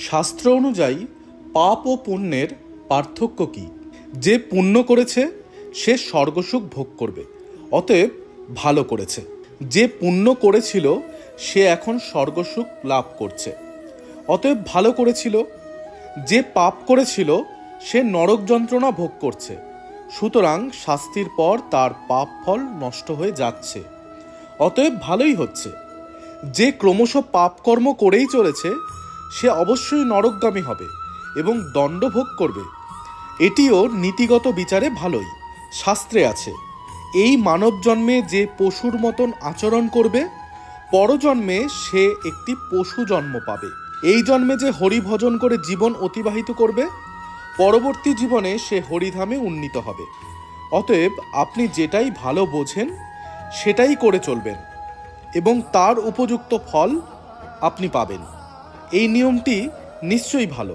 শাস্ত্র অনুযায়ী পাপ ও পুণ্যের পার্থক্য কি? যে পুণ্য করেছে সে স্বর্গসুখ ভোগ করবে, অতএব ভালো করেছে। যে পুণ্য করেছিল সে এখন স্বর্গসুখ লাভ করছে, অতএব ভালো করেছিল। যে পাপ করেছিল সে নরক যন্ত্রণা ভোগ করছে, সুতরাং শাস্তির পর তার পাপ ফল নষ্ট হয়ে যাচ্ছে, অতএব ভালোই হচ্ছে। যে ক্রমশ পাপ কর্ম করেই চলেছে সে অবশ্যই নরকগামী হবে এবং দণ্ড ভোগ করবে। এটিও নীতিগত বিচারে ভালোই, শাস্ত্রে আছে। এই মানব জন্মে যে পশুর মতন আচরণ করবে, পরজন্মে সে একটি পশু জন্ম পাবে। এই জন্মে যে হরিভজন করে জীবন অতিবাহিত করবে, পরবর্তী জীবনে সে হরিধামে উন্নীত হবে। অতএব আপনি যেটাই ভালো বোঝেন সেটাই করে চলবেন এবং তার উপযুক্ত ফল আপনি পাবেন। এই নিয়মটি নিশ্চয়ই ভালো।